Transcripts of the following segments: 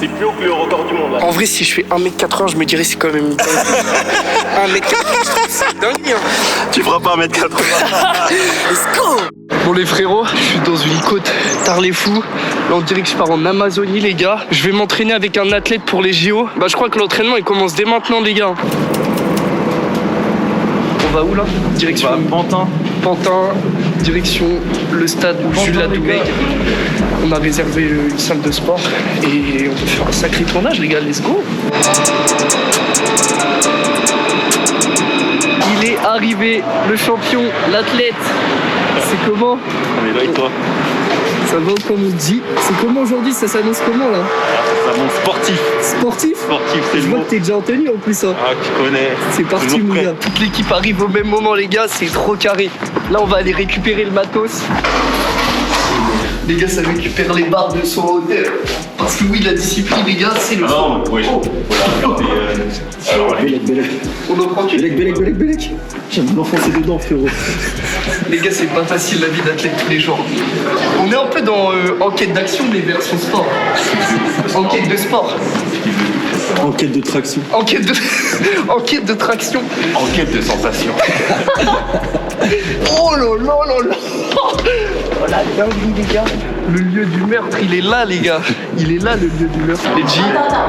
C'est plus haut que le record du monde là. En vrai, si je fais 1m80, je me dirais c'est quand même une dingue. 1m80, c'est dingue, hein. Tu feras pas 1m80. Let's go. Bon les frérots, je suis dans une côte Tarlefou. Là on dirait que je pars en Amazonie les gars. Je vais m'entraîner avec un athlète pour les JO. Bah je crois que l'entraînement il commence dès maintenant les gars. On va où là? Direction Pantin. Pantin, direction le stade Jules Ladoumègue. On a réservé une salle de sport et on peut faire un sacré tournage les gars, let's go. Il est arrivé, le champion, l'athlète. C'est comment? On est là avec toi. Ça va comme on dit. C'est comment aujourd'hui? Ça s'annonce comment là? Ça monte sportif. Sportif? Sportif, c'est Je le vois mot. que t'es déjà en tenue en plus. Hein. Ah, tu connais. C'est parti Toujours mon prêt. gars. Toute l'équipe arrive au même moment les gars, c'est trop carré. Là on va aller récupérer le matos. Les gars ça récupère les barres de son hôtel. Parce que oui la discipline les gars c'est le Ah non, oui, voilà, regardez. Alors, allez. On en prend une. Bélec. J'aime m'enfoncer dedans, frérot. Les gars, c'est pas facile la vie d'athlète tous les jours. On est un peu dans enquête d'action, mais version sport. Enquête de sport. Enquête de traction. Enquête de traction. Enquête de sensation. Oh là là là là. Oh la dinguerie, les gars. Le lieu du meurtre, il est là, les gars. Il est là, le lieu du meurtre. Les G,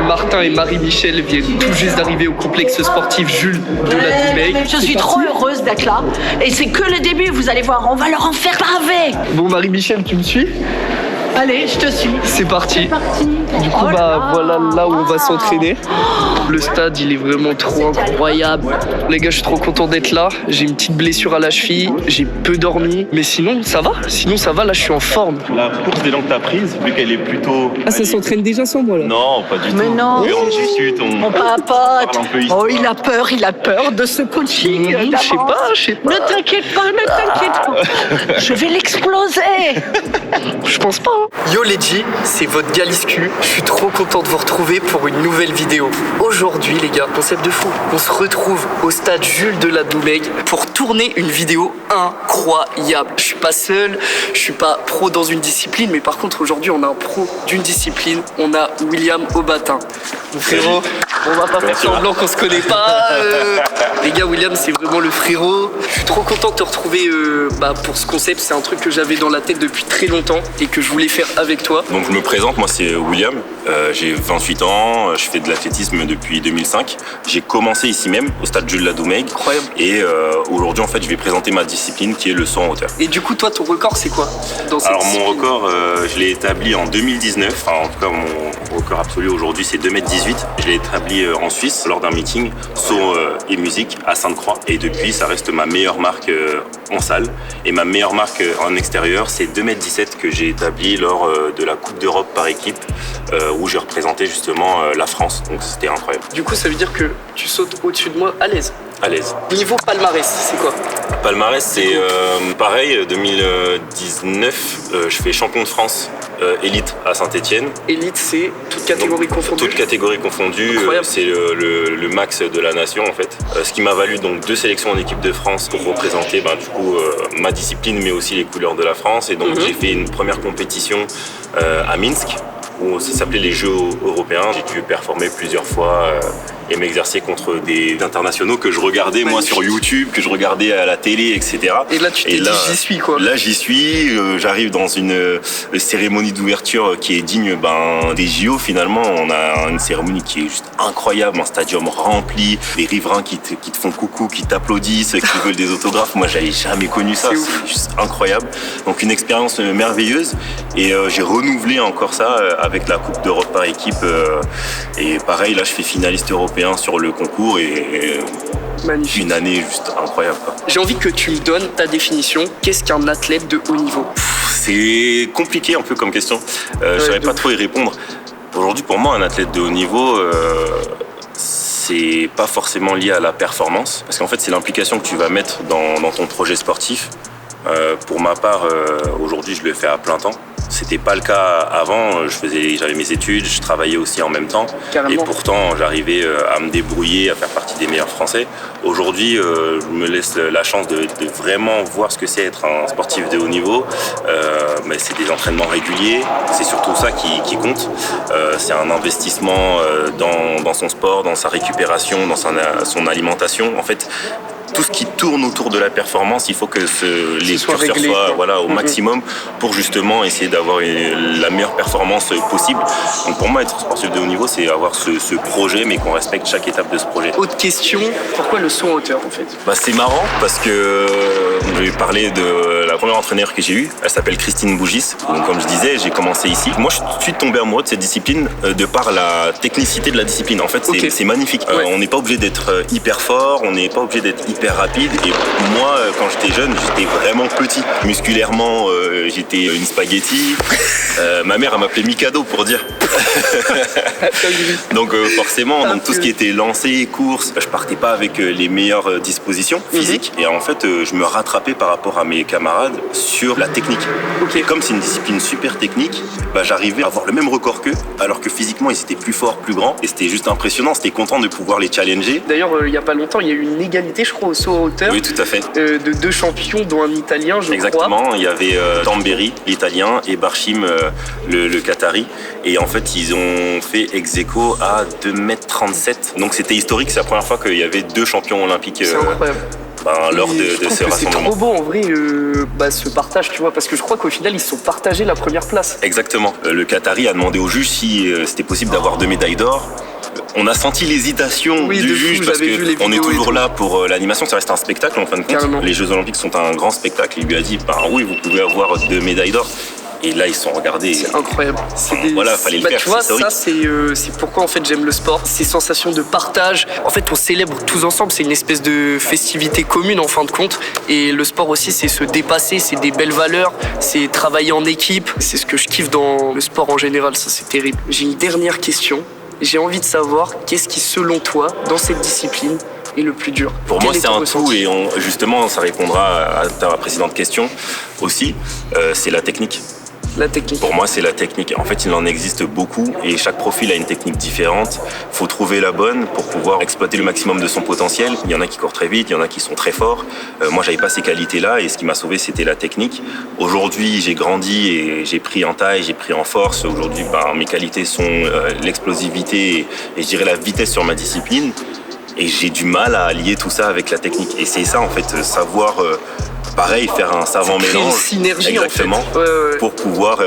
Martin et Marie-Michel viennent tout juste d'arriver au complexe sportif Jules de Ladoumègue. Je suis trop heureuse d'être là. Et c'est que le début, vous allez voir. On va leur en faire pavé. Bon, Marie-Michel, tu me suis? Allez, je te suis. C'est parti. Parti. Du coup, voilà là où on va s'entraîner. Le stade, il est vraiment trop incroyable. Les gars, je suis trop content d'être là. J'ai une petite blessure à la cheville. J'ai peu dormi. Mais sinon, ça va. Là, je suis en forme. La course des langues que t'as prise, vu qu'elle est plutôt. Ah, ça s'entraîne déjà sans moi, là? Non, pas du tout. Mais non. Mais on discute, on. Mon papote. parle un peu histoire. Oh, il a peur de ce coaching. Je sais d'avance. pas, je sais pas. Ne t'inquiète pas. Je vais l'exploser. Je pense pas. Yo les G, c'est votre Galiscu. Je suis trop content de vous retrouver pour une nouvelle vidéo. Aujourd'hui les gars, concept de fou. On se retrouve au stade Jules de Ladoumègue pour tourner une vidéo incroyable. Je suis pas seul, je suis pas pro dans une discipline, mais par contre aujourd'hui on a un pro d'une discipline. On a William Aubatin. Mon frérot, on va pas faire semblant qu'on se connaît pas. Les gars, William c'est vraiment le frérot. Je suis trop content de te retrouver pour ce concept. C'est un truc que j'avais dans la tête depuis très longtemps et que je voulais faire avec toi. Donc je me présente, moi c'est William, j'ai 28 ans, je fais de l'athlétisme depuis 2005. J'ai commencé ici même, au stade Jules Ladoumègue. Incroyable. Et aujourd'hui en fait je vais présenter ma discipline qui est le saut en hauteur. Et du coup toi ton record c'est quoi dans cette Alors mon discipline? record, je l'ai établi en 2019, enfin en tout cas mon record absolu aujourd'hui c'est 2m18. Je l'ai établi en Suisse lors d'un meeting saut et musique à Sainte-Croix. Et depuis ça reste ma meilleure marque en salle. Et ma meilleure marque en extérieur c'est 2m17 que j'ai établi lors de la Coupe d'Europe par équipe où j'ai représenté justement la France. Donc c'était incroyable. Du coup ça veut dire que tu sautes au-dessus de moi à l'aise. À l'aise. Niveau palmarès, c'est quoi? Palmarès, c'est pareil, 2019, je fais champion de France élite à Saint-Etienne. Élite, c'est toute catégorie confondue. Toute catégorie confondue, Incroyable. c'est le max de la nation en fait. Ce qui m'a valu donc 2 sélections en équipe de France pour représenter ma discipline mais aussi les couleurs de la France. Et donc j'ai fait une première compétition à Minsk où ça s'appelait les Jeux européens. J'ai dû performer plusieurs fois et m'exercer contre des internationaux que je regardais moi sur YouTube, que je regardais à la télé, etc. Et là tu t'es dit j'y suis quoi. Là j'y suis, j'arrive dans une cérémonie d'ouverture qui est digne des JO finalement. On a une cérémonie qui est juste incroyable, un stadium rempli, des riverains qui te font coucou, qui t'applaudissent, qui veulent des autographes. Moi j'avais jamais connu ça, c'est juste incroyable. Donc une expérience merveilleuse et j'ai renouvelé encore ça avec la Coupe d'Europe par équipe et pareil là je fais finaliste européen sur le concours et Magnifique. une année juste incroyable quoi. J'ai envie que tu me donnes ta définition. Qu'est-ce qu'un athlète de haut niveau? C'est compliqué un peu comme question. Je ne saurais pas trop y répondre. Aujourd'hui, pour moi, un athlète de haut niveau, c'est pas forcément lié à la performance. Parce qu'en fait, c'est l'implication que tu vas mettre dans ton projet sportif. Pour ma part, aujourd'hui, je le fais à plein temps. C'était pas le cas avant. J'avais mes études, je travaillais aussi en même temps. Carrément. Et pourtant, j'arrivais à me débrouiller, à faire partie des meilleurs Français. Aujourd'hui, je me laisse la chance de vraiment voir ce que c'est être un sportif de haut niveau. Mais c'est des entraînements réguliers. C'est surtout ça qui compte. C'est un investissement dans son sport, dans sa récupération, dans son alimentation. En fait, tout ce qui tourne autour de la performance, il faut que les curseurs soient au maximum pour justement essayer d'avoir la meilleure performance possible. Donc pour moi, être sportif de haut niveau, c'est avoir ce projet, mais qu'on respecte chaque étape de ce projet. Autre question, pourquoi le saut en hauteur en fait? C'est marrant parce que je vais parler de la première entraîneur que j'ai eue. Elle s'appelle Christine Bougis. Donc comme je disais, j'ai commencé ici. Moi, je suis tombé amoureux de cette discipline de par la technicité de la discipline. En fait, c'est magnifique. Ouais. On n'est pas obligé d'être hyper fort, on n'est pas obligé d'être hyper rapide. Et moi, quand j'étais jeune, j'étais vraiment petit. Musculairement, j'étais une spaghetti. Ma mère, elle m'appelait Mikado pour dire. Donc forcément, tout ce qui était lancé, course, je partais pas avec les meilleures dispositions physiques. Et en fait, je me rattrapais par rapport à mes camarades sur la technique. Et comme c'est une discipline super technique, j'arrivais à avoir le même record qu'eux, alors que physiquement, ils étaient plus forts, plus grands. Et c'était juste impressionnant. C'était content de pouvoir les challenger. D'ailleurs, il y a pas longtemps, il y a eu une égalité, je crois, au saut en hauteur. Oui, tout à fait. De 2 champions, dont un Italien, je Exactement. Il y avait Tamberi, l'Italien, et Barchim, le Qatari. Et en fait, ils ont fait ex-aequo à 2,37 m. Donc c'était historique. C'est la première fois qu'il y avait 2 champions olympiques. C'est incroyable. Lors de ce rassemblement. C'est trop beau en vrai ce partage, tu vois, parce que je crois qu'au final ils se sont partagés la première place. Exactement. Le Qatari a demandé au juge si c'était possible d'avoir 2 médailles d'or. On a senti l'hésitation du juge parce qu'on est toujours là pour l'animation, ça reste un spectacle en fin de compte. Carrément. Les Jeux Olympiques sont un grand spectacle. Il lui a dit oui, vous pouvez avoir 2 médailles d'or. Et là, ils se sont regardés. C'est incroyable. Voilà, fallait le faire. Tu vois, ça, c'est pourquoi en fait j'aime le sport. Ces sensations de partage. En fait, on célèbre tous ensemble. C'est une espèce de festivité commune en fin de compte. Et le sport aussi, c'est se dépasser. C'est des belles valeurs. C'est travailler en équipe. C'est ce que je kiffe dans le sport en général. Ça, c'est terrible. J'ai une dernière question. J'ai envie de savoir qu'est-ce qui, selon toi, dans cette discipline, est le plus dur? Pour moi, c'est un tout et justement, ça répondra à ta précédente question aussi. C'est la technique. La technique. Pour moi, c'est la technique. En fait, il en existe beaucoup et chaque profil a une technique différente. Il faut trouver la bonne pour pouvoir exploiter le maximum de son potentiel. Il y en a qui courent très vite, il y en a qui sont très forts. Moi, j'avais pas ces qualités-là et ce qui m'a sauvé, c'était la technique. Aujourd'hui, j'ai grandi et j'ai pris en taille, j'ai pris en force. Aujourd'hui, mes qualités sont l'explosivité et je dirais la vitesse sur ma discipline. Et j'ai du mal à allier tout ça avec la technique. Et c'est ça, en fait, savoir... pareil, faire un savant mélange, une synergie, exactement, en fait. Ouais. Pour pouvoir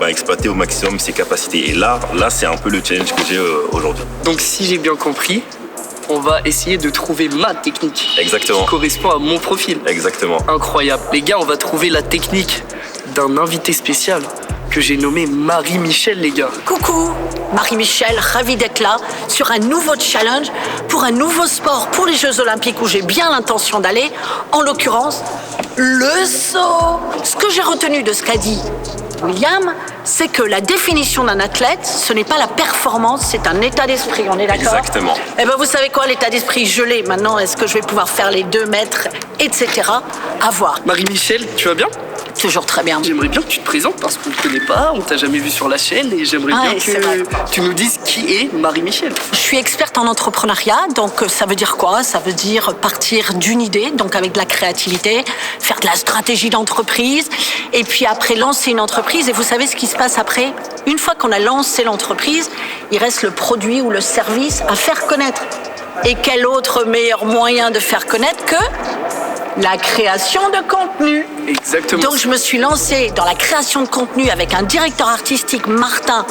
exploiter au maximum ses capacités. Et là, c'est un peu le challenge que j'ai aujourd'hui. Donc, si j'ai bien compris, on va essayer de trouver ma technique. Exactement. Qui correspond à mon profil. Exactement. Incroyable. Les gars, on va trouver la technique d'un invité spécial que j'ai nommé Marie-Michel, les gars. Coucou, Marie-Michel, ravie d'être là sur un nouveau challenge pour un nouveau sport pour les Jeux Olympiques où j'ai bien l'intention d'aller, en l'occurrence, le saut. Ce que j'ai retenu de ce qu'a dit William, c'est que la définition d'un athlète, ce n'est pas la performance, c'est un état d'esprit, on est d'accord? Exactement. Eh ben vous savez quoi, l'état d'esprit, je l'ai. Maintenant, est-ce que je vais pouvoir faire les 2 mètres, etc. À voir. Marie-Michel, tu vas bien? Toujours très bien. J'aimerais bien que tu te présentes parce qu'on ne te connaît pas, on t'a jamais vu sur la chaîne et j'aimerais bien que tu nous dises qui est Marie-Michel. Je suis experte en entrepreneuriat, donc ça veut dire quoi? Ça veut dire partir d'une idée, donc avec de la créativité, faire de la stratégie d'entreprise, et puis après lancer une entreprise. Et vous savez ce qui se passe après? Une fois qu'on a lancé l'entreprise, il reste le produit ou le service à faire connaître. Et quel autre meilleur moyen de faire connaître que la création de contenu? Exactement. Donc je me suis lancée dans la création de contenu avec un directeur artistique, Martin,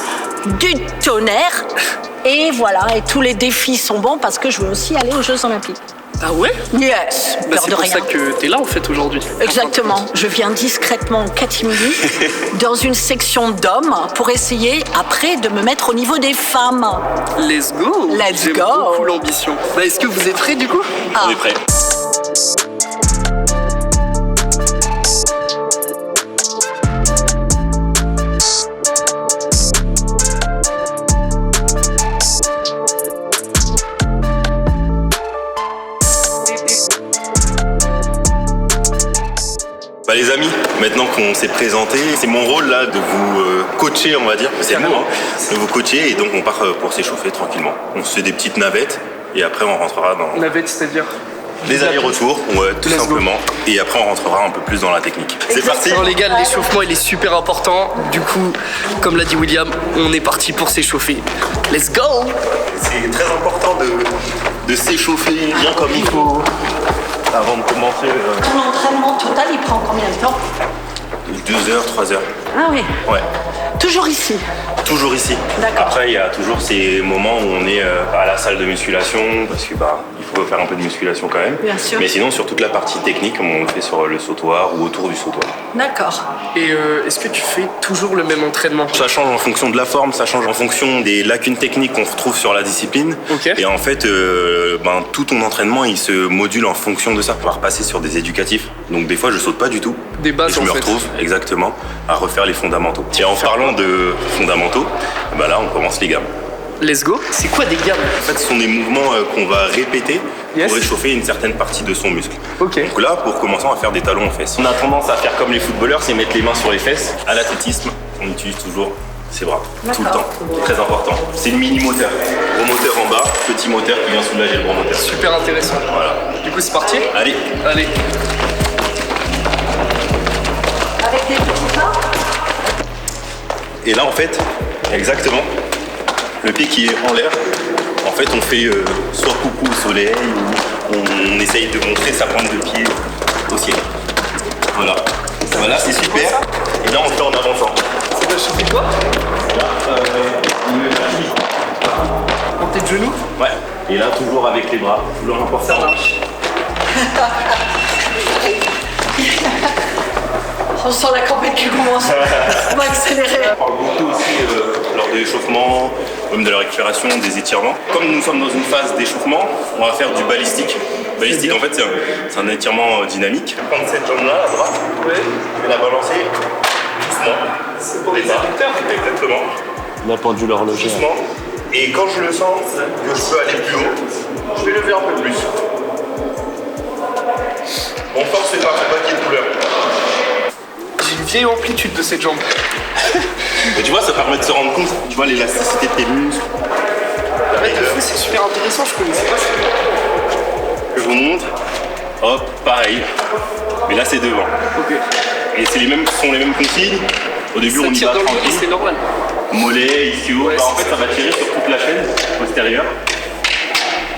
du tonnerre. Et voilà, et tous les défis sont bons parce que je veux aussi aller aux Jeux Olympiques. Ah ouais? Yes, peur c'est de pour rien. ça que t'es là en fait aujourd'hui. Exactement, je viens discrètement en catimini dans une section d'hommes pour essayer après de me mettre au niveau des femmes. Let's go. Let's J'aime go. beaucoup l'ambition. Est-ce que vous êtes prêts du coup? On est prêts. Bah les amis, maintenant qu'on s'est présenté, c'est mon rôle là de vous coacher, on va dire. C'est le mot, hein, de vous coacher et donc on part pour s'échauffer tranquillement. On se fait des petites navettes et après on rentrera dans Navette, c'est-à-dire les allers-retours, ouais, tout Let's simplement. Et après on rentrera un peu plus dans la technique. C'est parti. Alors les gars, l'échauffement il est super important. Du coup, comme l'a dit William, on est parti pour s'échauffer. Let's go! C'est très important de s'échauffer bien comme il faut avant de commencer. Ton entraînement total, il prend combien de temps? 2 heures, 3 heures. Ah oui. Ouais. Toujours ici. Toujours ici. D'accord. Après, il y a toujours ces moments où on est à la salle de musculation parce que il faut faire un peu de musculation quand même. Bien sûr. Mais sinon, sur toute la partie technique, on le fait sur le sautoir ou autour du sautoir. D'accord. Et est-ce que tu fais toujours le même entraînement? Ça change en fonction de la forme, ça change en fonction des lacunes techniques qu'on retrouve sur la discipline. Ok. Et en fait, tout ton entraînement, il se module en fonction de ça. On va repasser sur des éducatifs. Donc des fois, je saute pas du tout. Des bases, et je en me fait. retrouve exactement à refaire les fondamentaux. Tiens, en parlant de fondamentaux, là, on commence les gammes. Let's go. C'est quoi des gammes? En fait, ce sont des mouvements qu'on va répéter Yes. pour réchauffer une certaine partie de son muscle. Ok. Donc là, pour commencer, on va faire des talons aux fesses. On a tendance à faire comme les footballeurs, c'est mettre les mains sur les fesses. À l'athlétisme, on utilise toujours ses bras, tout le temps. C'est très important. C'est le mini-moteur. Gros moteur en bas, petit moteur qui vient soulager le gros moteur. Super intéressant. Voilà. Du coup, c'est parti? Allez. Allez. Avec des petits pas? Et là, en fait, exactement, le pied qui est en l'air, en fait, on fait soit coucou au soleil ou on essaye de montrer sa pointe de pied au ciel. Voilà. Voilà, c'est super. Et là, on le fait en avançant. Ça doit chauffer quoi? Montée de genoux? Ouais. Et là, toujours avec les bras. Toujours important. Ça marche. On sent la campagne qui commence. On va accélérer. On parle beaucoup aussi lors de l'échauffement, même de la récupération, des étirements. Comme nous sommes dans une phase d'échauffement, on va faire du balistique. Balistique, en fait, c'est un étirement dynamique. Prendre cette jambe-là, à droite, et la balancer doucement. C'est pour les adducteurs? Exactement. La pendule horlogère. Doucement. Et quand je le sens que je peux aller plus haut, je vais lever un peu plus. On force pas, faut pas qu'il y ait de douleur. J'ai une vieille amplitude de cette jambe. Mais tu vois, ça permet de se rendre compte, tu vois, l'élasticité de tes muscles. Ouais, de fou, c'est super intéressant, je connaissais pas ça. Je vous montre. Hop, pareil. Mais là, c'est devant. Ok. Et c'est sont les mêmes consignes. Au début, Ça on y tire va dans le dos, tranquille. c'est normal. Mollet, ici haut. Ouais, En c'est fait, ça va tirer sur toute la chaîne postérieure.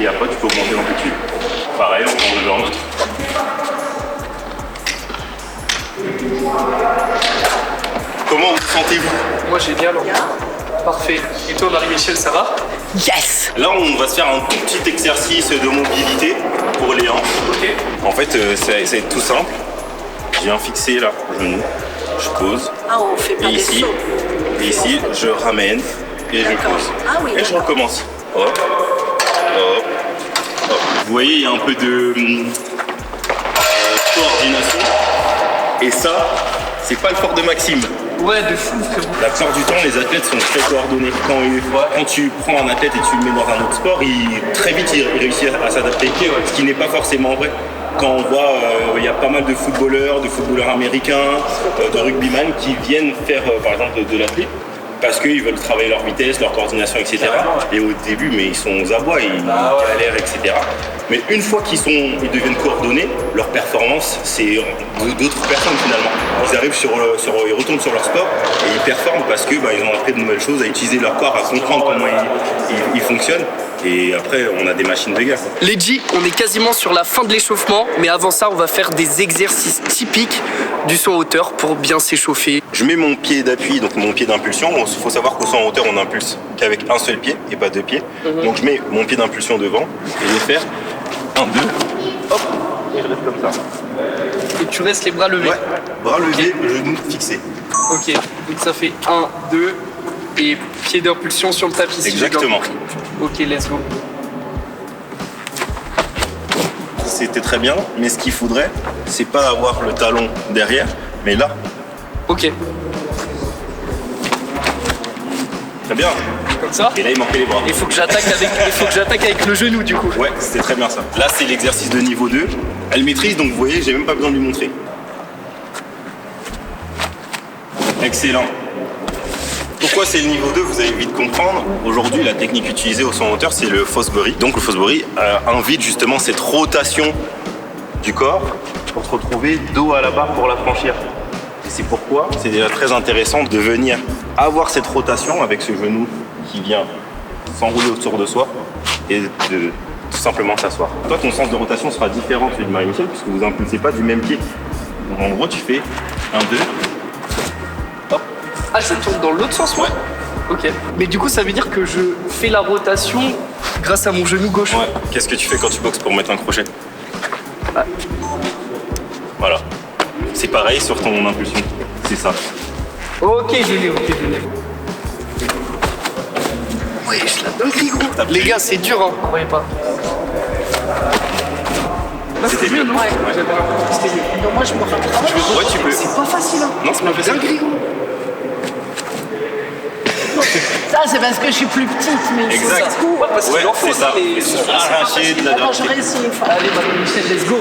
Et après, tu peux augmenter l'amplitude. Pareil, on prend le jambes. Comment vous sentez-vous? Moi, j'ai bien l'envie. Parfait. Et toi, Marie-Michel, ça va? Yes. Là, on va se faire un tout petit exercice de mobilité pour les hanches. Ok. En fait, c'est tout simple. Je viens fixer là, genou, je pose. Ah, on fait pas Et des ici, sauts. et ici, je ramène et je D'accord. pose. Ah oui, Et je d'accord. recommence. Hop, hop, hop. Vous voyez, il y a un peu de coordination. Et ça, c'est pas le fort de Maxime. Ouais, de fou, frérot. La plupart du temps, les athlètes sont très coordonnés. Quand tu prends un athlète et tu le mets dans un autre sport, très vite, il réussit à s'adapter. Ce qui n'est pas forcément vrai. Quand on voit, il y a pas mal de footballeurs américains, de rugbyman qui viennent faire, par exemple, de l'athlète parce qu'ils veulent travailler leur vitesse, leur coordination, etc. Et au début, mais ils sont aux abois, ils galèrent, etc. Mais une fois qu'ils deviennent coordonnés, leur performance, c'est d'autres personnes finalement. Ils arrivent ils retournent sur leur sport et ils performent parce que ils ont appris de nouvelles choses, à utiliser leur corps, à comprendre comment ils fonctionnent. Et après, on a des machines de guerre. Les G, on est quasiment sur la fin de l'échauffement, mais avant ça, on va faire des exercices typiques du saut en hauteur pour bien s'échauffer. Je mets mon pied d'appui, donc mon pied d'impulsion. Il faut savoir qu'au saut en hauteur, on impulse qu'avec un seul pied et pas deux pieds. Donc je mets mon pied d'impulsion devant et je vais faire 1, 2, hop, et je reste comme ça. Et tu restes les bras levés. Ouais, bras levés, genou fixé. Ok, donc ça fait 1, 2 et pied d'impulsion sur le tapis. Si j'ai bien Exactement. compris. Ok, let's go. C'était très bien, mais ce qu'il faudrait, c'est pas avoir le talon derrière, mais là. Ok, Très bien. comme ça. Et là, il manquait les bras. Il faut que j'attaque avec le genou du coup. Ouais, c'était très bien ça. Là, c'est l'exercice de niveau 2. Elle maîtrise, donc vous voyez, j'ai même pas besoin de lui montrer. Excellent. Pourquoi c'est le niveau 2, vous allez vite comprendre. Aujourd'hui, la technique utilisée au saut en hauteur, c'est le Fosbury. Donc le Fosbury invite justement cette rotation du corps pour se retrouver dos à la barre pour la franchir. Et c'est pourquoi c'est déjà très intéressant de venir avoir cette rotation avec ce genou qui vient s'enrouler autour de soi et de tout simplement s'asseoir. Toi, ton sens de rotation sera différent de celui de Marie-Michel puisque vous impulsez pas du même pied. Donc en gros, tu fais 1, 2, hop. Ah, ça tourne dans l'autre sens, ouais. Ok. Mais du coup, ça veut dire que je fais la rotation grâce à mon genou gauche. Ouais. Qu'est-ce que tu fais quand tu boxes pour mettre un crochet? Ah. Voilà. C'est pareil sur ton impulsion. C'est ça. Ok, je l'ai. Wesh, la dinguerie, gros. Les gars, c'est dur, hein. Vous voyez pas. Là, c'était mieux, non? Ouais. C'était mieux. Donc moi je me rapproche. Ouais, tu peux. C'est pas facile, hein. Non, c'est pas facile. Dinguerie, gros. Ça c'est parce que je suis plus petite, mais Exact. c'est ça. Ouais, parce Ouais, qu'il en faut, c'est ça. mais- Arracher de la Attends, j'aurais essayé une fois. Allez, Marie-Michel, let's go.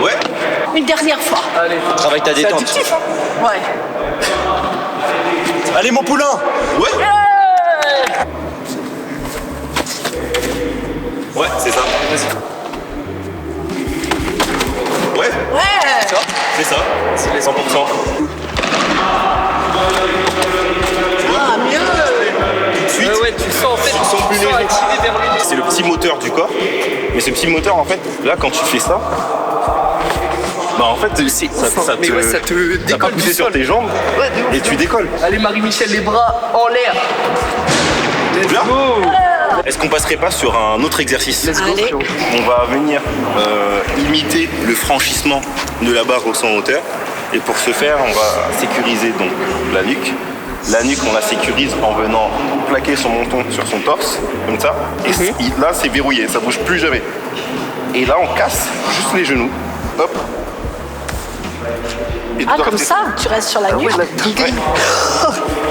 Ouais. Une dernière fois. Allez. Travaille ta C'est détente. addictif, hein. Ouais. Allez, mon poulain! Ouais. Ouais, c'est ça. Ouais, Ouais. c'est ça. C'est les 100%. Ah mieux. Suite. Ouais, tu sens en fait, Tu sens plus léger. activé vers lui. C'est le petit moteur du corps. Mais ce petit moteur, en fait, là, quand tu fais ça, bah en fait, C'est ça, ouf, hein. Mais ouais, ça te t'as pas décolle poussé du sur sol. tes jambes Ouais, de ouf, et tu décolles. Allez, Marie-Michel, les bras en l'air. Let's Bien. go. Est-ce qu'on passerait pas sur un autre exercice? Let's go, Allez. frérot. On va venir imiter le franchissement de la barre au saut en hauteur. Et pour ce faire, on va sécuriser donc la nuque. La nuque, on la sécurise en venant plaquer son menton sur son torse, comme ça. Et là, c'est verrouillé, ça bouge plus jamais. Et là, on casse juste les genoux. Hop. Et tu Ah dois comme rester- ça, tu restes sur la nuque. Ouais.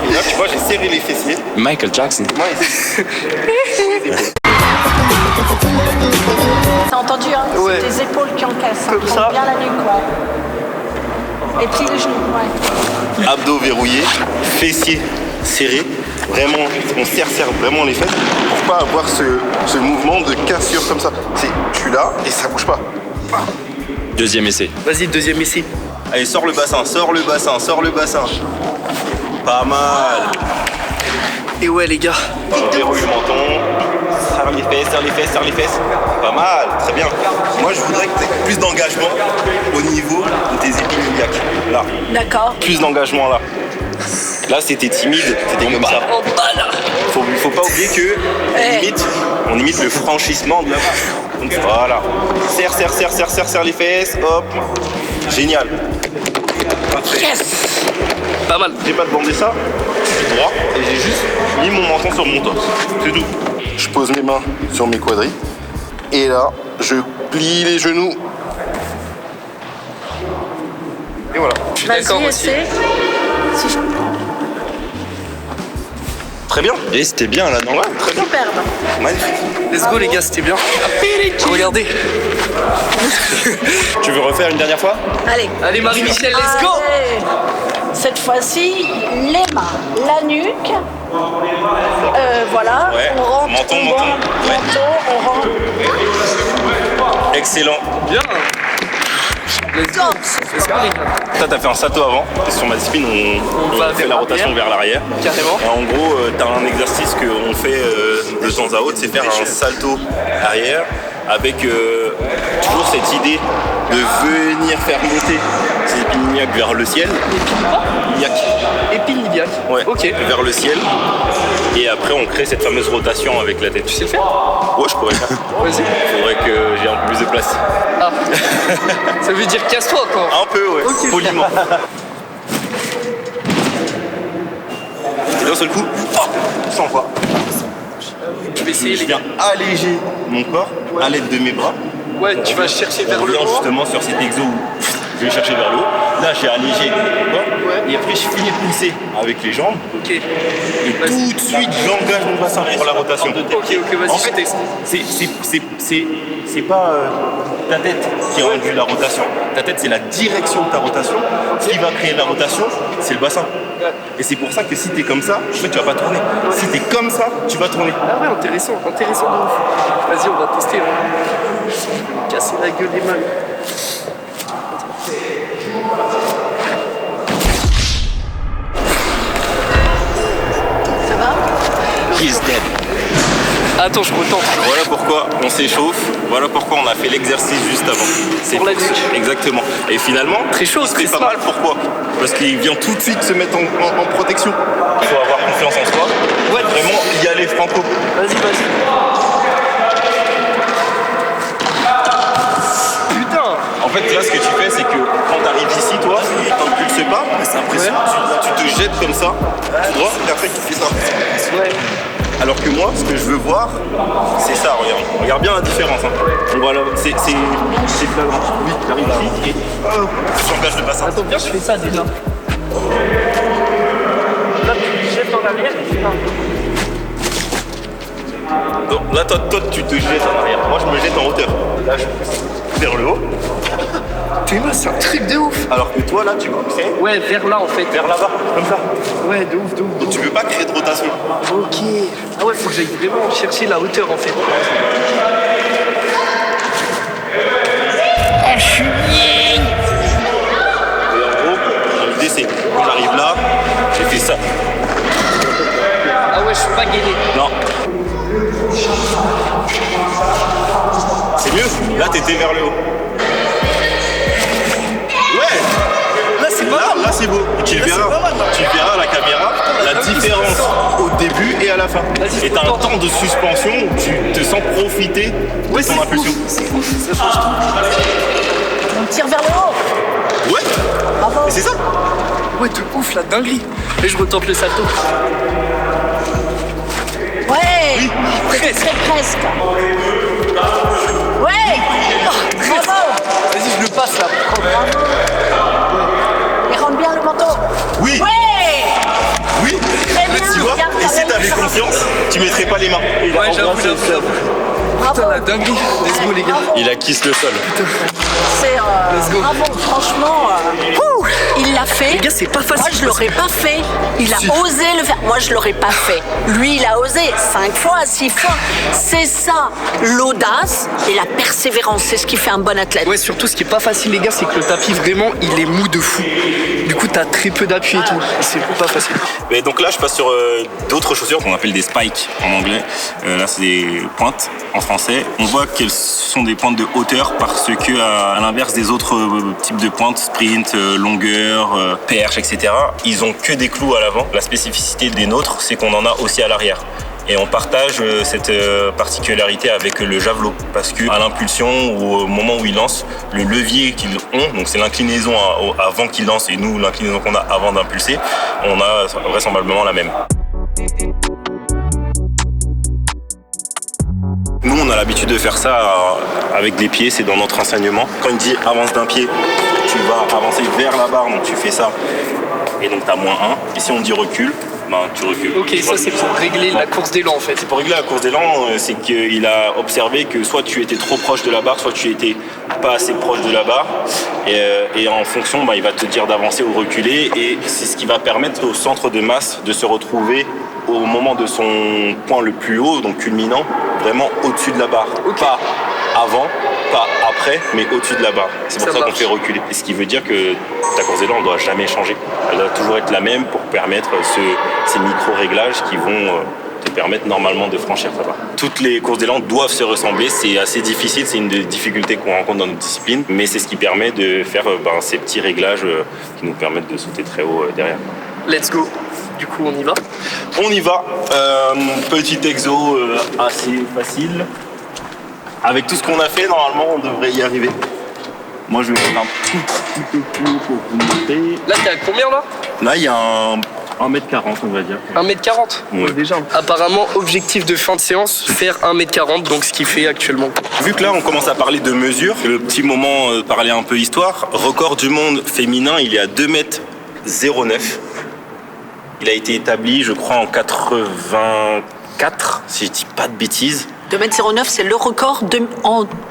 Et là, tu vois, j'ai serré les fessiers. Michael Jackson. T'as entendu hein? Ouais. C'est tes épaules qui encaissent. Comme Prends ça. bien la nuque, ouais. Et plie les genoux, ouais. Abdos verrouillés, fessiers serrés. Vraiment, on serre vraiment les fesses pour pas avoir ce mouvement de cassure comme ça. C'est, je suis là et ça bouge pas. Deuxième essai. Vas-y, deuxième essai. Allez, sors le bassin, sors le bassin, sors le bassin. Pas mal. Et ouais, les gars. Verrouille le menton. Serre les fesses, serre les fesses, serre les fesses. Pas mal, très bien. Moi, je voudrais que tu aies plus d'engagement au niveau de tes épines iliaques. Là, D'accord. plus d'engagement là. Là, c'était timide, c'était comme ça. En bas, là. Faut pas oublier que on imite le franchissement de la barre. Donc voilà. Serre les fesses, hop. Génial. Parfait. Yes. Pas mal. J'ai pas demandé ça, je suis droit et j'ai juste mis mon menton sur mon torse. C'est tout. Je pose mes mains sur mes quadris et là, je plie les genoux. Et voilà. Je suis d'accord Vas-y, aussi. essaie. Si je... Très bien. Et c'était bien là, non? Ouais, très bien. Superbe. Magnifique. Let's go, les gars, c'était bien. Regardez. Tu veux refaire une dernière fois? Allez. Allez, Marie-Michel, let's go. Allez. Cette fois-ci, les mains, la nuque. Voilà. Ouais. On rentre. Menton, on menton. rentre, Ouais. menton, on rentre. Excellent. Bien. Let's go. Let's go, les gars. Toi, t'as fait un salto avant. Et sur ma discipline, on va fait vers la rotation vers l'arrière. Carrément. Et en gros, t'as un exercice qu'on fait de temps à autre, c'est faire un salto arrière avec toujours cette idée de venir faire monter ses épines iliaques vers le ciel. Iliaque. Épine iliaque. Ouais. Ok. Vers le ciel. Et après, on crée cette fameuse rotation avec la tête. Tu sais le faire? Ouais, je pourrais le faire. Vas-y. Faudrait que j'ai un peu plus de place. Ah. Ça veut dire casse-toi encore. Un peu, ouais. Ok. Poliment. Et d'un seul coup, 100 fois. Je vais essayer, Je les gars. viens alléger mon corps à l'aide de mes bras. Ouais, tu vas chercher vers On le revient haut. justement sur cet exo où je vais chercher vers le haut. Là, j'ai allégé le corps. Et après, je finis de pousser avec les jambes. Ok. Et tout de suite, j'engage mon bassin pour la rotation. Ok, vas-y, En fait, c'est pas ta tête qui induit la rotation. Ta tête, c'est la direction de ta rotation. Ce qui va créer la rotation, c'est le bassin. Et c'est pour ça que si t'es comme ça, en fait, tu vas pas tourner. Si t'es comme ça, tu vas tourner. Ah ouais, intéressant de ouf. Vas-y, on va tester. Casser la gueule des mains. Ça va? He is dead. Attends, je retente. Voilà pourquoi on s'échauffe, voilà pourquoi on a fait l'exercice juste avant. C'est Pour la nuque. Exactement. Et finalement, Très chaud, c'est très pas smart. mal. Pourquoi? Parce qu'il vient tout de suite se mettre en protection. Il faut avoir confiance en soi. Ouais. Vraiment y aller franco. Vas-y. Putain. En fait, là, ce que tu fais, c'est que quand tu arrives ici, toi, tu t'impulses pas, mais c'est impressionnant. Tu te jettes comme ça, tu vois, et après, tu fais ça. Ouais. Alors que moi, ce que je veux voir, c'est ça, regarde. Regarde bien la différence. Hein. On voit là, c'est flagrant. Oui, tu arrives ici et j'engage le bassin. Attends, viens, je fais ça déjà. Là, tu jettes en arrière. Donc là, toi, tu te jettes en arrière. Moi, je me jette en hauteur. Là, je pousse vers le haut. T'es là, c'est un truc de ouf. Alors que toi, là, tu poussais Ouais, vers là en fait. vers là-bas, comme ça. Ouais, de ouf. Donc tu veux pas créer de rotation. Ok. Ah ouais, faut que j'aille vraiment chercher la hauteur en fait. Et en gros, l'idée, c'est quand j'arrive là, j'ai fait ça. Ah ouais, je suis pas gainé. Non. C'est mieux. Là, t'étais vers le haut. Ouais. Là, c'est pas mal. Là, c'est beau. Et tu Là, verras, c'est pas mal. tu verras à la caméra la différence au début et à la fin. Vas-y, Et t'as un temps de suspension où tu te sens profiter de ton impulsion. C'est ouf. Ça change tout. On tire vers le haut. Ouais. Bravo. Et c'est ça. Ouais, de ouf, la dinguerie. Et je retente le salto. Ouais. Presque. Presque. Ouais. Bravo. Vas-y, je le passe là. Et rentre bien le manteau. Oui. Ouais. Oui. Très bien. Tu vois. Regarde, Et si quand t'avais même. confiance, tu mettrais pas les mains. Ouais, j'avoue. Putain, la dinguerie. Let's go, les gars. Bravo. Il a kiss le sol. C'est Let's go. bravo, franchement, il l'a fait. Les gars, c'est pas facile. Moi, je l'aurais pas fait. Il a Si. osé le faire. Moi, je l'aurais pas fait. Lui, il a osé 5 fois, 6 fois. C'est ça, l'audace et la persévérance. C'est ce qui fait un bon athlète. Ouais, surtout, ce qui est pas facile, les gars, c'est que le tapis, vraiment, il est mou de fou. Du coup, t'as très peu d'appui et tout. C'est pas facile. Mais donc là, je passe sur d'autres chaussures qu'on appelle des spikes en anglais. Là, c'est des pointes en français. On voit qu'elles sont des pointes de hauteur parce que, à l'inverse des autres types de pointes, sprint, longueur, perche, etc., ils ont que des clous à l'avant. La spécificité des nôtres, c'est qu'on en a aussi à l'arrière. Et on partage cette particularité avec le javelot parce que à l'impulsion ou au moment où ils lancent, le levier qu'ils ont, donc c'est l'inclinaison avant qu'ils lancent et nous l'inclinaison qu'on a avant d'impulser, on a vraisemblablement la même. Nous, on a l'habitude de faire ça avec des pieds, c'est dans notre enseignement. Quand il dit avance d'un pied, tu vas avancer vers la barre, donc tu fais ça et donc tu as -1. Et si on dit recule, ben, tu recules. Ok, ça, c'est pour régler la course d'élan en fait. Pour régler la course d'élan, c'est qu'il a observé que soit tu étais trop proche de la barre, soit tu étais pas assez proche de la barre. Et en fonction, il va te dire d'avancer ou reculer. Et c'est ce qui va permettre au centre de masse de se retrouver au moment de son point le plus haut, donc culminant, vraiment au-dessus de la barre. Ok. Pas avant, pas après, mais au-dessus de la barre. C'est pour Ça ça qu'on marche. fait reculer. Et ce qui veut dire que ta course d'élan ne doit jamais changer. Elle doit toujours être la même pour permettre ces micro-réglages qui vont te permettre normalement de franchir ta barre. Toutes les courses d'élan doivent se ressembler. C'est assez difficile, c'est une des difficultés qu'on rencontre dans notre discipline, mais c'est ce qui permet de faire ces petits réglages qui nous permettent de sauter très haut derrière. Let's go. Du coup, on y va. On y va. Petit exo assez facile. Avec tout ce qu'on a fait, normalement, on devrait y arriver. Moi, je vais faire un tout petit peu plus haut pour vous montrer. Là, t'es à combien là? Là, il y a 1m40, on va dire. 1m40 Ouais. déjà. Apparemment, objectif de fin de séance, faire 1m40, donc ce qu'il fait actuellement. Vu que là, on commence à parler de mesures, le petit moment parler un peu histoire. Record du monde féminin, il est à 2m09. Il a été établi, je crois, en 84, si je dis pas de bêtises, 2,09 m, c'est le record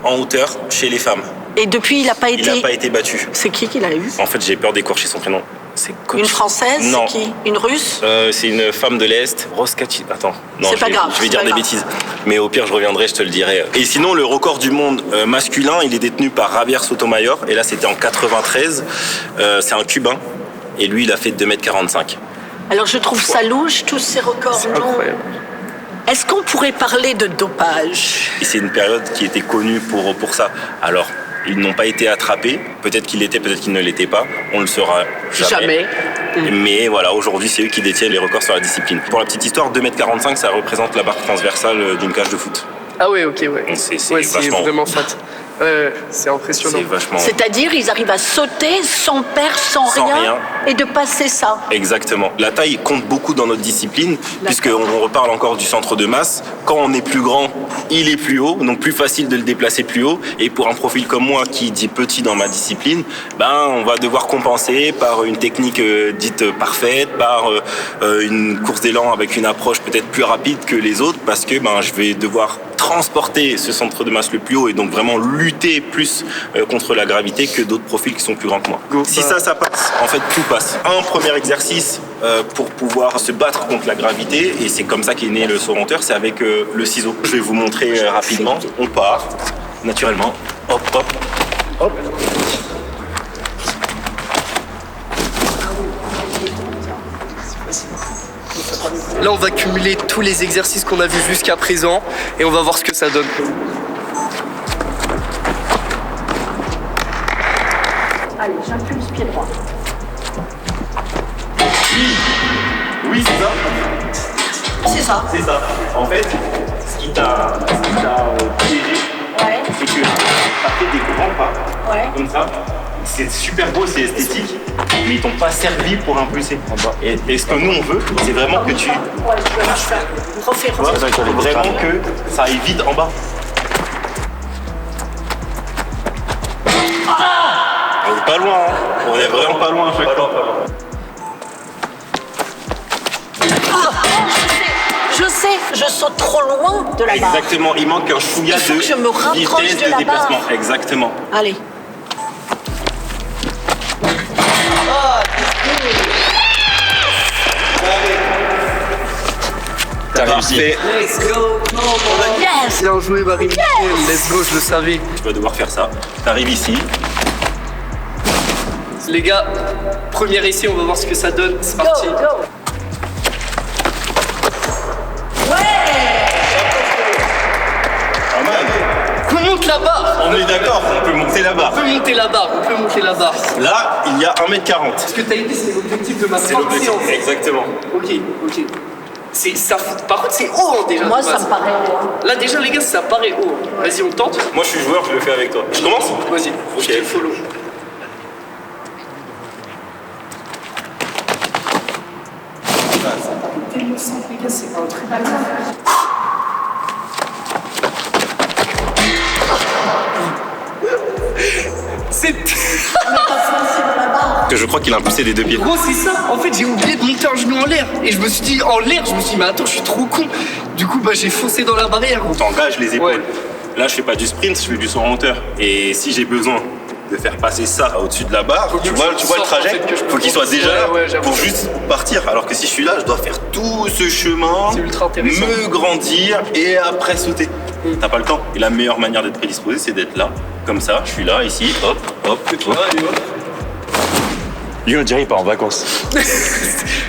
en hauteur chez les femmes. Et depuis, il n'a pas Il été... n'a pas été battu. C'est qui l'a eu? En fait, j'ai peur d'écorcher son prénom. C'est coach. Une Française? Non. C'est qui? Une Russe? C'est une femme de l'Est. Roskati. Attends. Non, C'est pas grave, Je vais c'est dire pas des grave. bêtises. Mais au pire, je reviendrai, je te le dirai. Et sinon, le record du monde masculin, il est détenu par Javier Sotomayor. Et là, c'était en 93. C'est un Cubain. Et lui, il a fait 2m45. Alors je trouve ça louche, tous ces records. C'est non. incroyable. Est-ce qu'on pourrait parler de dopage? Et c'est une période qui était connue pour ça. Alors, ils n'ont pas été attrapés. Peut-être qu'ils l'étaient, peut-être qu'ils ne l'étaient pas. On le saura jamais. Mais voilà, aujourd'hui, c'est eux qui détiennent les records sur la discipline. Pour la petite histoire, 2m45, ça représente la barre transversale d'une cage de foot. Ah ouais, ok, ouais. C'est Ouais, vachement... vraiment fat. C'est impressionnant. C'est vachement... C'est-à-dire, ils arrivent à sauter sans perdre, sans rien, et de passer ça. Exactement. La taille compte beaucoup dans notre discipline, puisqu'on reparle encore du centre de masse. Quand on est plus grand, il est plus haut, donc plus facile de le déplacer plus haut. Et pour un profil comme moi, qui dit petit dans ma discipline, on va devoir compenser par une technique dite parfaite, par une course d'élan avec une approche peut-être plus rapide que les autres, parce que je vais devoir transporter ce centre de masse le plus haut et donc vraiment lutter plus contre la gravité que d'autres profils qui sont plus grands que moi. Si ça passe, en fait tout passe. Un premier exercice pour pouvoir se battre contre la gravité, et c'est comme ça qu'est né le saut en hauteur, c'est avec le ciseau. Je vais vous montrer rapidement. On part naturellement. Hop, hop, hop. Là, on va cumuler tous les exercices qu'on a vus jusqu'à présent et on va voir ce que ça donne. Allez, j'impulse pied droit. Oui, c'est ça. C'est ça. C'est ça. En fait, ce qui t'a piégé, Ouais, c'est que t'as fait des grands pas, ouais. comme ça. C'est super beau, c'est esthétique, mais ils t'ont pas servi pour impulser en bas. Et ce que nous on veut, c'est vraiment que tu... Ouais, je vais refaire. Refais. Vraiment que ça aille vite en bas. On est pas loin, hein. On est vraiment pas loin à chaque fois. Je sais, je saute trop loin de la barre. Exactement, il manque un chouïa Il faut de que je me rapproche vitesse de de la déplacement. barre. Exactement. Allez. T'as réussi. Let's go! Yes. Bien joué, Marie. Let's go, je le savais. Tu vas devoir faire ça. T'arrives ici. Les gars, premier essai, on va voir ce que ça donne. C'est Go, parti. go. Pas mal. On monte la barre. On est d'accord, on peut monter la barre. On peut monter la barre. On peut monter la barre. Là, il y a 1m40. Ce que t'as dit, c'est l'objectif de ma C'est fin de l'objectif. séance. Exactement. Ok. Ça, par contre, c'est haut hein, déjà. Moi, de ça base. me paraît haut, hein. Là, déjà, les gars, ça paraît haut. Vas-y, on tente. Moi, je suis joueur, je le fais avec toi. Je commence? Vas-y, je te follow. C'est Que je crois qu'il a impulsé des deux pieds. gros, c'est ça. En fait, j'ai oublié de monter un genou en l'air. Et je me suis dit, mais attends, je suis trop con. Du coup, j'ai foncé dans la barrière. Gros. T'engages les épaules. Ouais. Là, je fais pas du sprint, je fais du saut en hauteur. Et si j'ai besoin de faire passer ça au-dessus de la barre, tu vois le sorte, trajet, en fait, que je faut qu'il soit déjà là Ouais, j'avoue. pour juste partir. Alors que si je suis là, je dois faire tout ce chemin, C'est ultra intéressant. me grandir et après sauter. T'as pas le temps. Et la meilleure manière d'être prédisposé, c'est d'être là, comme ça. Je suis là, ici, hop, hop, hop. Lui, on dirait il part en vacances.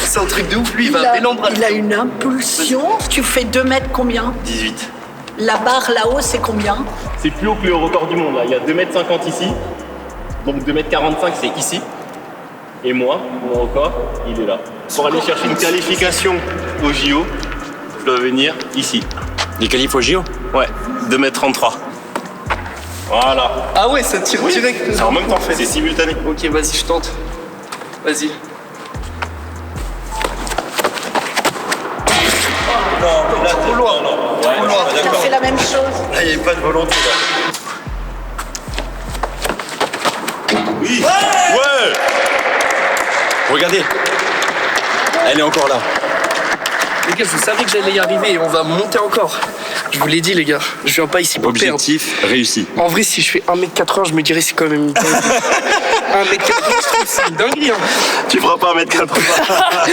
C'est un truc de ouf. Lui, il va pénombre. Il a une impulsion. Tu fais 2 mètres combien? 18. La barre là-haut, c'est combien? C'est plus haut que le record du monde. Là. Il y a 2m50 ici. Donc 2m45, c'est ici. Et moi, mon record, il est là. Pour aller chercher une qualification au JO, je dois venir ici. Les qualifs au JO? Ouais, 2m33. Voilà. Ah ouais, ça tire direct. C'est en même temps fait, c'est simultané. Ok, vas-y, je tente. Vas-y. là, trop loin. Trop loin. On fait la même chose. Là, il n'y avait pas de volonté, là. Oui. Ouais. Regardez. Elle est encore là. Les gars, je savais que j'allais y arriver et on va monter encore. Je vous l'ai dit, les gars. Je viens pas ici pour perdre. Objectif réussi. En vrai, si je fais 1m80, je me dirais c'est quand même une dinguerie. 1m80, je trouve que c'est une dinguerie. Hein. Tu feras pas 1m80. Ah,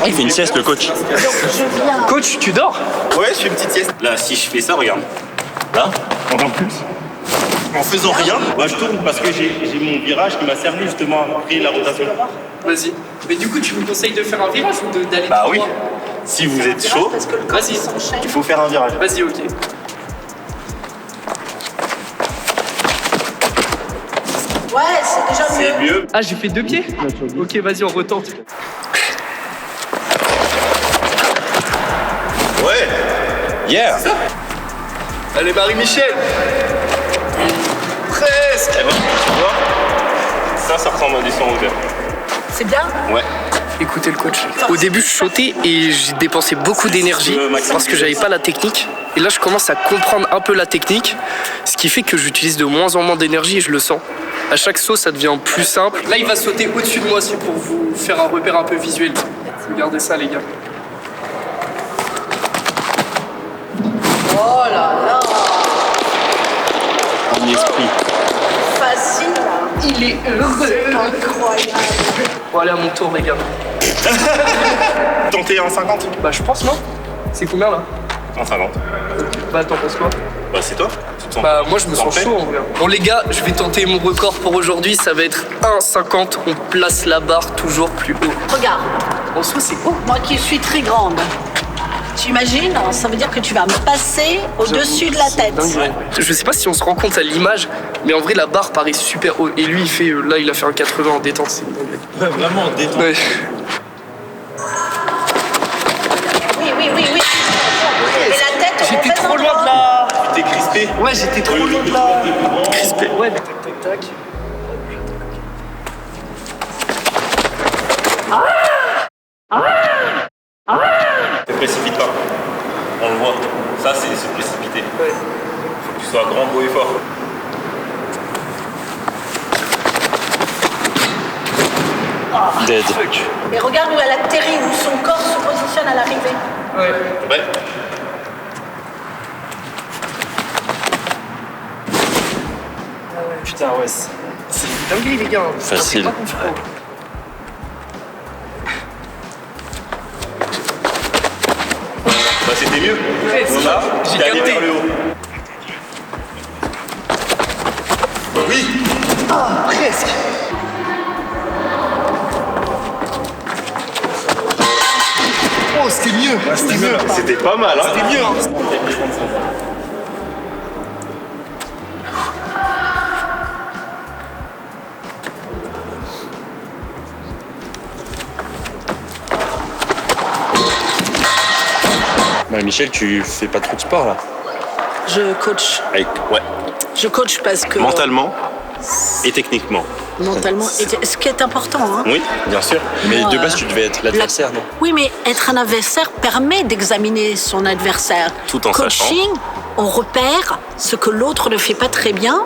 il fait une sieste, le coach. Coach, tu dors? Ouais, je fais une petite sieste. Là, si je fais ça, regarde. Là, encore plus. En faisant rien, bah, je tourne parce que j'ai mon virage qui m'a servi justement à créer la rotation. Vas-y. Mais du coup, tu me conseilles de faire un virage ou d'aller Bah tout oui. droit? Si vous êtes chaud, Parce que le corps Vas-y. s'enchaîne. il faut faire un virage. Vas-y, ok. Ouais, c'est déjà C'est mieux. mieux. Ah, j'ai fait 2 pieds? Ok, vas-y, on retente. Ouais. Yeah. Allez, Marie-Michel. Presque. Eh ben, tu vois, ça ressemble à du 100 hauteur. C'est bien. Ouais. Écoutez le coach. Au début, je sautais et j'ai dépensé beaucoup d'énergie parce que j'avais pas la technique. Et là, je commence à comprendre un peu la technique, ce qui fait que j'utilise de moins en moins d'énergie et je le sens. À chaque saut, ça devient plus simple. Là, il va sauter au-dessus de moi, c'est pour vous faire un repère un peu visuel. Regardez ça, les gars. Oh là là. En esprit. Facile. Il est heureux. Incroyable. Bon, allez, à mon tour, les gars. Tenter un 50. Bah, je pense, non? C'est combien, là? Un 50. Bah, t'en penses quoi? Bah, c'est toi. Tu te sens Bah, moi, je me sens prêt chaud, en vrai. Bon, les gars, je vais tenter mon record pour aujourd'hui. Ça va être 1,50. On place la barre toujours plus haut. Regarde, En soi, c'est haut. moi qui suis très grande. Tu imagines? Ça veut dire que tu vas me passer au-dessus de la tête. Je sais pas si on se rend compte à l'image, mais en vrai, la barre paraît super haut. Et lui, il fait, là, il a fait un 80 en détente. C'est une dinguerie. Ouais, vraiment, détente. Ouais. Oui, oui, oui, oui. Et la tête au J'étais mauvais trop loin de endroit. la. Tu t'es crispé. Ouais, j'étais trop loin de la. Crispé. Ouais, mais tac, tac, tac. Ne te précipite pas. On le voit. Ça, c'est se précipiter. Ouais. Faut que tu sois grand, beau et fort. Dead. Fuck. Et regarde où elle atterrit, où son corps se positionne à l'arrivée. Ouais. Ouais. Putain, ouais. C'est une dinguerie, les gars. Facile. C'est pas confiant. Bah, c'était mieux. Ouais, c'est Là, j'ai t'es allé capté. vers le haut. Oui. Presque. Oh, c'était mieux. C'était mieux. C'était pas mal, hein. C'était mieux. Bah, Michel, tu fais pas trop de sport là. Je coach. Ouais. Je coach parce que Mentalement et techniquement. mentalement, et ce qui est important, hein. Oui, bien sûr. Mais Moi, de base, tu devais être l'adversaire, non? Oui, mais être un adversaire permet d'examiner son adversaire. Tout en Coaching, on repère ce que l'autre ne fait pas très bien,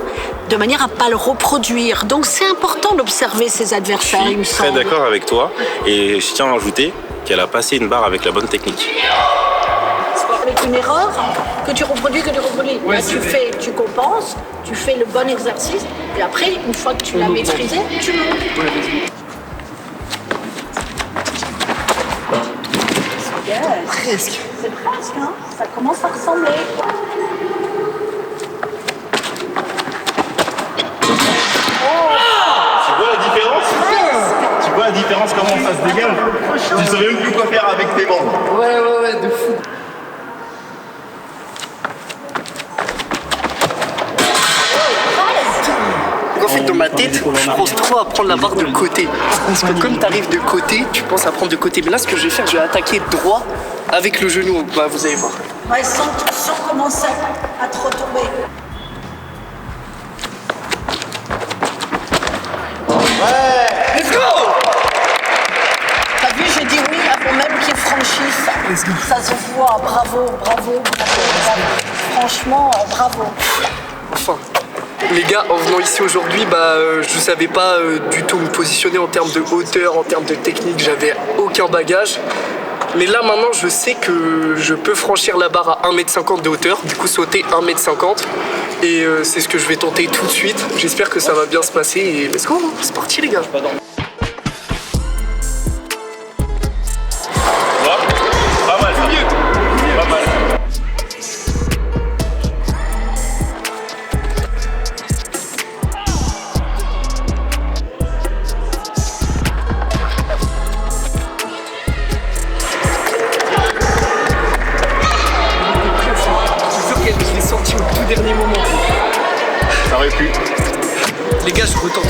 de manière à pas le reproduire. Donc c'est important d'observer ses Je adversaires, il me suis très semble. d'accord avec toi. Et je tiens à rajouter qu'elle a passé une barre avec la bonne technique. Avec une erreur que tu reproduis. Ouais, Là, c'est tu vrai. tu compenses, tu fais le bon exercice, et après, une fois que tu l'as maîtrisé, tu montes. Ouais, vas-y. Presque. C'est presque, hein. Ça commence à ressembler. Tu vois la différence? Tu vois la différence, comment ça se dégage? Tu sais même plus quoi faire avec tes bandes. Ouais, de fou. En fait, dans ma tête, je pense trop à prendre la barre de côté. Parce que comme tu arrives de côté, tu penses à prendre de côté. Mais là, ce que je vais faire, je vais attaquer droit avec le genou. Bah, vous allez voir. Ouais, sans commencer à te retomber. Let's go! T'as vu, j'ai dit oui avant même qu'il franchisse. Ça se voit, bravo. Franchement, bravo. Enfin. Les gars, en venant ici aujourd'hui, je savais pas du tout me positionner en termes de hauteur, en termes de technique, j'avais aucun bagage. Mais là maintenant, je sais que je peux franchir la barre à 1m50 de hauteur, du coup sauter 1m50. Et c'est ce que je vais tenter tout de suite. J'espère que ça va bien se passer et let's go, c'est parti les gars. Pas mal. Je l'ai sorti au tout dernier moment. Ça aurait pu. Les gars, je retente.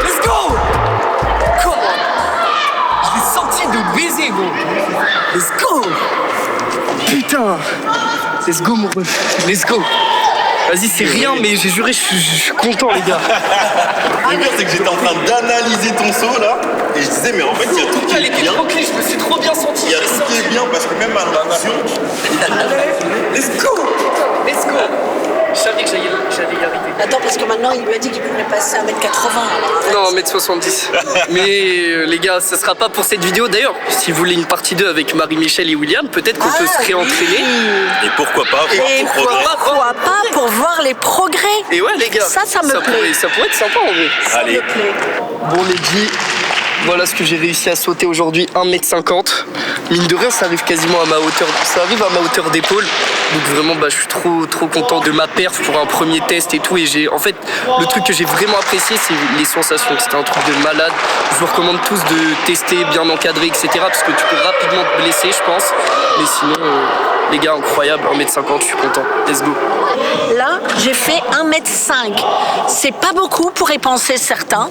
Let's go! Come on! Je l'ai sorti de baiser, gros. Let's go! Putain! Let's go, mon ref. Let's go! Vas-y, c'est rien, mais j'ai juré, je suis content, les gars. Le pire, c'est que j'étais en train d'analyser ton saut là, et je disais, mais en fait, il y a tout qui est bien. Je me suis trop bien senti. Il y a tout qui est bien parce que même à l'impression. Let's go! Let's go! Je savais que j'allais y arriver. Attends, parce que maintenant, il lui a dit qu'il pourrait passer à 1m80. Non, 1m70. Mais les gars, ça sera pas pour cette vidéo. D'ailleurs, si vous voulez une partie 2 avec Marie-Michel et William, peut-être qu'on peut se réentraîner. Et pourquoi pas voir Et ton progrès. pourquoi pas pour voir les progrès. Et ouais, les gars. Ça me plaît. Ça pourrait être sympa en vrai. Ça Allez. me plaît. Bon, les G, voilà ce que j'ai réussi à sauter aujourd'hui, 1m50. Mine de rien, ça arrive quasiment à ma hauteur. Ça arrive à ma hauteur d'épaule. Donc vraiment, je suis trop content de ma perf pour un premier test et tout. Et en fait, le truc que j'ai vraiment apprécié, c'est les sensations. C'était un truc de malade. Je vous recommande tous de tester, bien encadré, etc. Parce que tu peux rapidement te blesser, je pense. Mais sinon, les gars, incroyable, 1m50, je suis content. Let's go. Là, j'ai fait 1m5. C'est pas beaucoup pour y penser certains,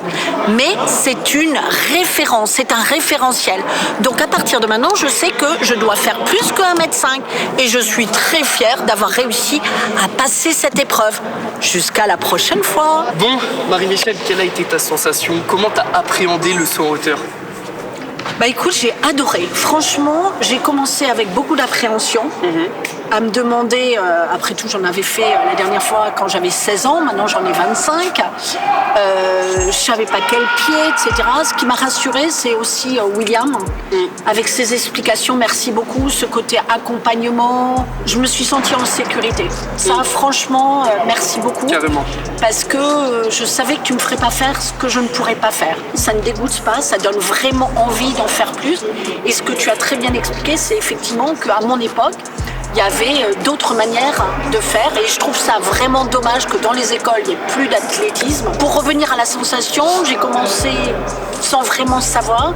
mais c'est une référence, c'est un référentiel. Donc à partir de maintenant, je sais que je dois faire plus que 1m5 et je suis très fière d'avoir réussi à passer cette épreuve. Jusqu'à la prochaine fois. Bon, Marie-Michel, quelle a été ta sensation? Comment t'as appréhendé le saut en hauteur? Bah écoute, j'ai adoré. Franchement, j'ai commencé avec beaucoup d'appréhension. À me demander, après tout j'en avais fait la dernière fois quand j'avais 16 ans, maintenant j'en ai 25. Je savais pas quel pied, etc. Ce qui m'a rassurée, c'est aussi William, avec ses explications, merci beaucoup, ce côté accompagnement. Je me suis sentie en sécurité. Ça, franchement, merci beaucoup. Carrément. Parce que je savais que tu me ferais pas faire ce que je ne pourrais pas faire. Ça ne dégoûte pas, ça donne vraiment envie d'en faire plus. Et ce que tu as très bien expliqué, c'est effectivement qu'à mon époque, il y avait d'autres manières de faire et je trouve ça vraiment dommage que dans les écoles, il n'y ait plus d'athlétisme. Pour revenir à la sensation, j'ai commencé sans vraiment savoir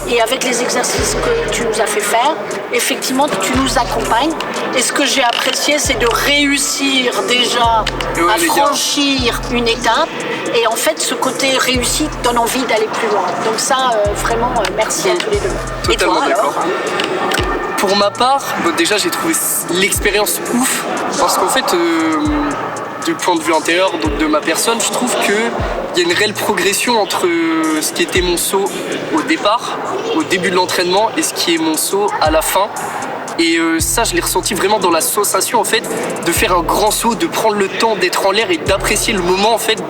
et avec les exercices que tu nous as fait faire, effectivement, tu nous accompagnes. Et ce que j'ai apprécié, c'est de réussir déjà à franchir une étape. Et en fait, ce côté réussite donne envie d'aller plus loin. Donc ça, vraiment, merci à tous les deux. Totalement et toi, d'accord. alors ? Pour ma part, déjà j'ai trouvé l'expérience ouf parce qu'en fait, du point de vue intérieur, donc de ma personne, je trouve qu'il y a une réelle progression entre ce qui était mon saut au départ, au début de l'entraînement, et ce qui est mon saut à la fin. Et ça, je l'ai ressenti vraiment dans la sensation en fait de faire un grand saut, de prendre le temps d'être en l'air et d'apprécier le moment en fait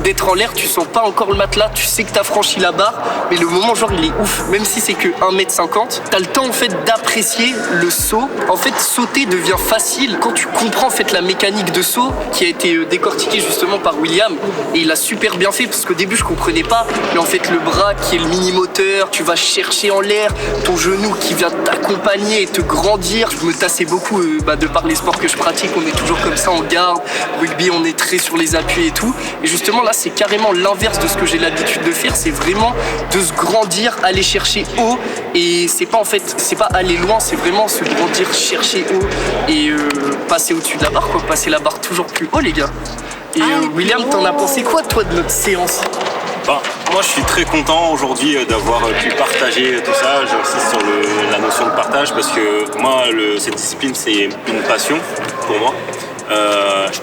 d'être en l'air. Tu sens pas encore le matelas, tu sais que t'as franchi la barre, mais le moment genre il est ouf. Même si c'est que 1m50, t'as le temps en fait d'apprécier le saut. En fait, sauter devient facile quand tu comprends en fait la mécanique de saut qui a été décortiquée justement par William. Et il a super bien fait parce qu'au début je comprenais pas, mais en fait le bras qui est le mini moteur, tu vas chercher en l'air, ton genou qui vient t'accompagner et te grandir. Je me tassais beaucoup de par les sports que je pratique, on est toujours comme ça en garde. Rugby, on est très sur les appuis et tout. Et justement là, c'est carrément l'inverse de ce que j'ai l'habitude de faire. C'est vraiment de se grandir, aller chercher haut. Et c'est pas en fait, c'est pas aller loin, c'est vraiment se grandir, chercher haut et passer au-dessus de la barre, quoi. Passer la barre toujours plus haut, les gars. Et William, t'en as pensé quoi, toi, de notre séance? Moi, moi je suis très content aujourd'hui d'avoir pu partager tout ça. J'insiste sur la notion de partage parce que moi cette discipline c'est une passion pour moi.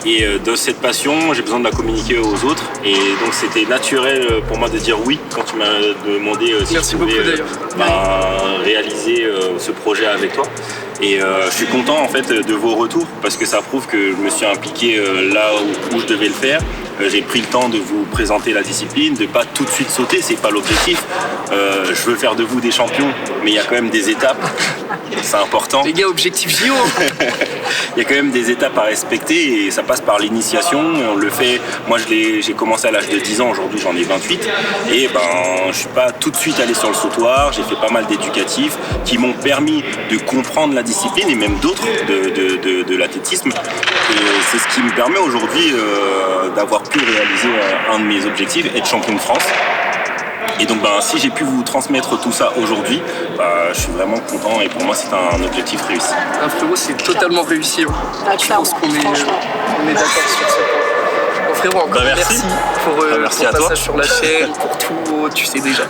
Et de cette passion, j'ai besoin de la communiquer aux autres. Et donc c'était naturel pour moi de dire oui quand tu m'as demandé si Merci je pouvais beaucoup, réaliser ce projet avec toi. Et je suis content en fait de vos retours parce que ça prouve que je me suis impliqué là où je devais le faire. J'ai pris le temps de vous présenter la discipline, de pas tout de suite sauter, c'est pas l'objectif. Je veux faire de vous des champions, mais il y a quand même des étapes, c'est important. Les gars, objectif JO. Il y a quand même des étapes à respecter et ça passe par l'initiation. On le fait. Moi, j'ai commencé à l'âge de 10 ans. Aujourd'hui, j'en ai 28. Et je suis pas tout de suite allé sur le sautoir. J'ai fait pas mal d'éducatifs qui m'ont permis de comprendre la discipline et même d'autres de l'athlétisme. Et c'est ce qui me permet aujourd'hui d'avoir pu réaliser un de mes objectifs, être champion de France. Et donc si j'ai pu vous transmettre tout ça aujourd'hui, je suis vraiment content et pour moi c'est un objectif réussi. Ah, frérot, c'est totalement réussi. Je pense qu'on est d'accord sur ce point. Bon, frérot, encore merci pour merci ton à toi. passage sur la chaîne, pour tout, tu sais déjà.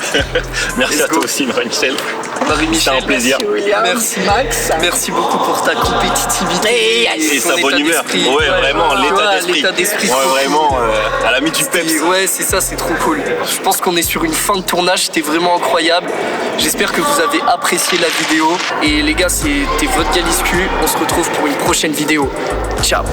Merci Let's à toi go. aussi Marie-Michel. Marie-Michel, c'est un plaisir. Merci Max. Merci beaucoup pour ta compétitivité Et ton sa état bonne humeur. d'esprit. Ouais, vraiment, tu vois, l'état d'esprit. trop Ouais, vraiment, cool. à la mi du peps. Ouais, c'est ça, c'est trop cool. Je pense qu'on est sur une fin de tournage, c'était vraiment incroyable. J'espère que vous avez apprécié la vidéo. Et les gars, c'était votre Galiscu. On se retrouve pour une prochaine vidéo. Ciao.